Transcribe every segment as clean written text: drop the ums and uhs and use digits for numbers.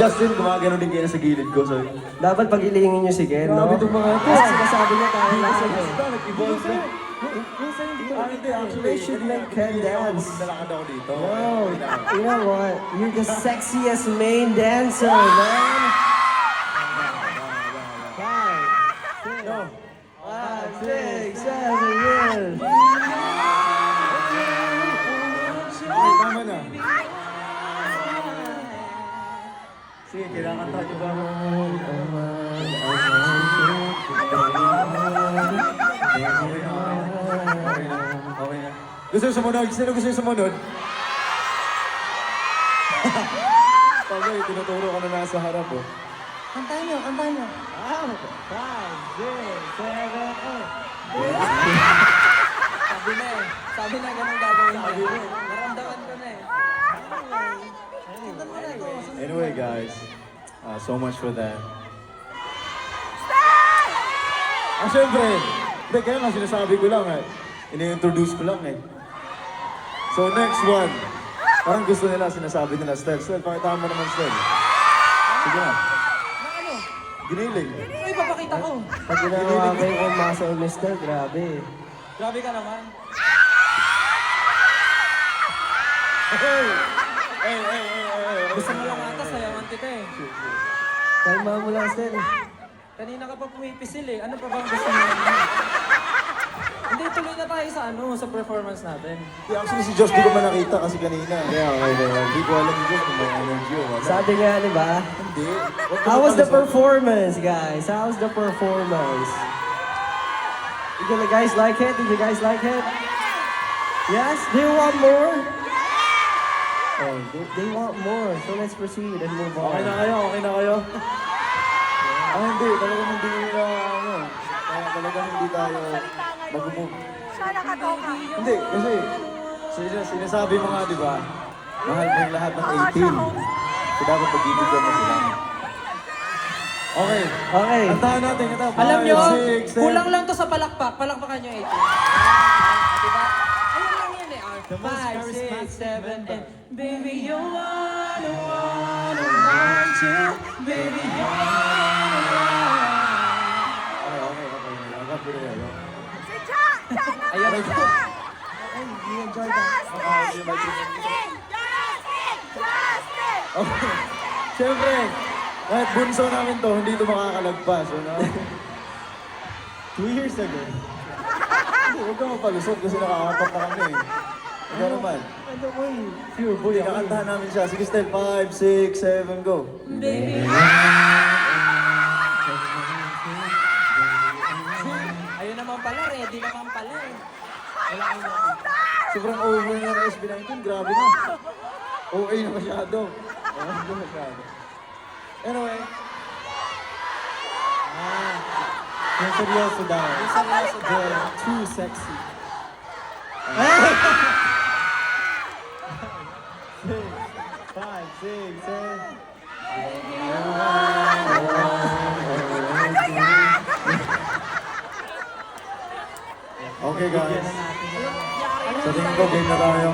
Justin, gumagano din kayo sa gilid ko. So, Dapat pag-ilingin nyo si Ken, no? grabe itong mga to. Kasi sinasabi niya tayo lang sa Nag-evolve na. Hindi, actually, They should make Ken dance. Nalakad ako dito. Yo, you know what? You're the sexiest main dancer, man. Five, six, 7 years. Ay, tama na. Sige, kailangan tayo ba? Okay na. Gusto yung sumunod? Sino gusto yung sumunod? Pagay, tinuturo ka na nasa harap, oh. Kantahan nyo, kantahan nyo. 5, 6, 7, 8. Sabi na ganun gagawin niya. Naramdaman ko na eh. Anyway, guys, so much for that. Syempre, hindi, kaya nga sinasabi ko lang eh. Ini-introduce ko lang eh. So next one, parang gusto nila, sinasabi nila, Stel, pakita mo naman, Stel. Sige na. Ano? Giniling. Uy, papakita ko. Pag ginawa ko yung muscle mister, grabe. Grabe ka naman. Hey! Gusto mo lang ata, sayawan kita eh. Kalma mo lang, Stel. Kanina ka pa pumipisil eh. Ano pa bang gusto mo? Hindi, tuloy na tayo sa sa performance natin. Yeah, actually si Josh di ko pa nakita kasi kanina. Yeah, okay. Hindi ko alam si Josh kung may energy o wala. Sabi nga, di ba? Hindi. How was the performance, guys? How was the performance? Did you guys like it? Did you guys like it? Yes? Do you want more? Oh, they want more. So let's proceed and move on. Okay na kayo, okay na kayo. Hindi, talagang hindi na talagang hindi tayo mag-move. Siya nakatoka. Hindi, kasi sinasabi mo nga, di ba? Mahal mo yung lahat ng 18. So dapat pag-ibigyan mo sila. Okay. Okay. Antahan natin ito. Alam nyo, 5, 6, 7. kulang lang to sa palakpak. Palakpakan nyo 18. Diba? Ayun lang yan eh. 5, 6, 7, and baby, you wanna want you. Baby, you Okay. Si Jack! Ayun. Justin! Okay. Siyempre, kahit bunso namin to, hindi ito makakalagpas. 2 years ago. Huwag ka mapalusot kasi nakakapat na kami. Ikaw naman. Ano ko eh? Pure boy. Hindi, kakantahan namin siya. Sige, Stel. 5, 6, 7, go. Baby. Ayun naman pala, ready naman pala eh. Wala kayo nakita. Sobrang over na ng SB19. Grabe na. OA na masyado. Anyway. Yung seryoso daw. Seryoso daw. They're too sexy. 5, 6, 7. Okay, guys. Sa tingin ko, game na tayo.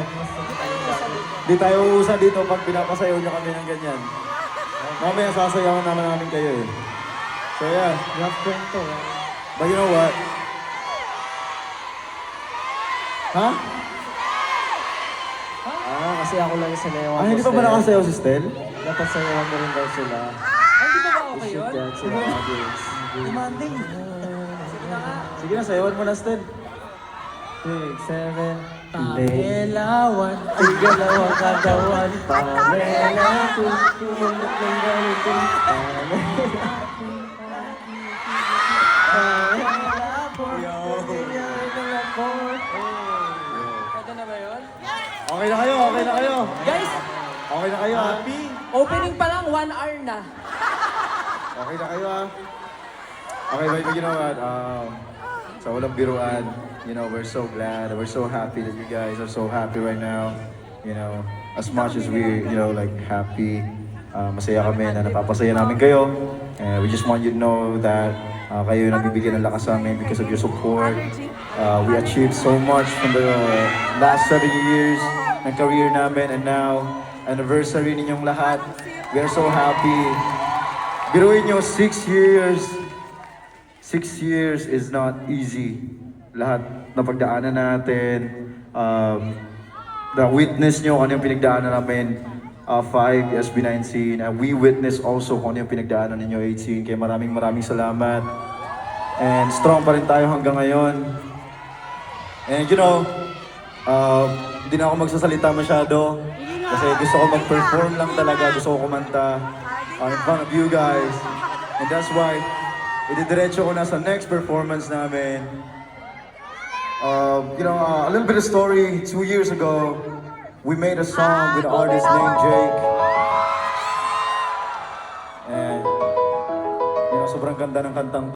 Di tayo uusa dito pag pinapasayaw niyo kami ng ganyan. Mamaya sasayawan namin kayo eh. So yeah. Love kwento. But you know what? Ha? Kasi ako lang sinayawan Hindi pa ba nakasayaw si Stel? Dapat sayawan mo rin daw sila. Ay, di ba ba okay Should yun? dance in the audience. Demanding. Sige na nga. Sige na, sayawan mo na Stel. 6, 7. Pamelawan. Igalawang katawan. Pamela. Kumulot ng ganito. Pwede na ba yun? Okay na kayo, okay na kayo. Guys, Okay na kayo, happy? opening pa lang 1 hour na. Okay na kayo, ha? Okay, but you know what? Sa walang biruan, you know, we're so glad, we're so happy that you guys are so happy right now. You know, as much as we, you know, like happy, masaya kami na napapasaya namin kayo. And we just want you to know that kayo yung nagbibigay ng lakas sa amin because of your support. We achieved so much from the last 7 years ng career namin, and now anniversary ninyong lahat. We are so happy. Biruin nyo, 6 years. 6 years is not easy. Lahat na pagdaanan natin, na-witness nyo kung ano yung pinagdaanan namin, 5 SB19, and we witness also kung ano yung pinagdaanan ninyo, 18. Kaya maraming salamat. And strong pa rin tayo hanggang ngayon. And you know, hindi na ako magsasalita masyado kasi gusto ko mag-perform lang talaga, gusto ko kumanta in front of you guys. And that's why, ididiretso ko na sa next performance namin. You know, a little bit of story. 2 years ago, we made a song with an artist named Jake. And, you know, sobrang ganda ng kantang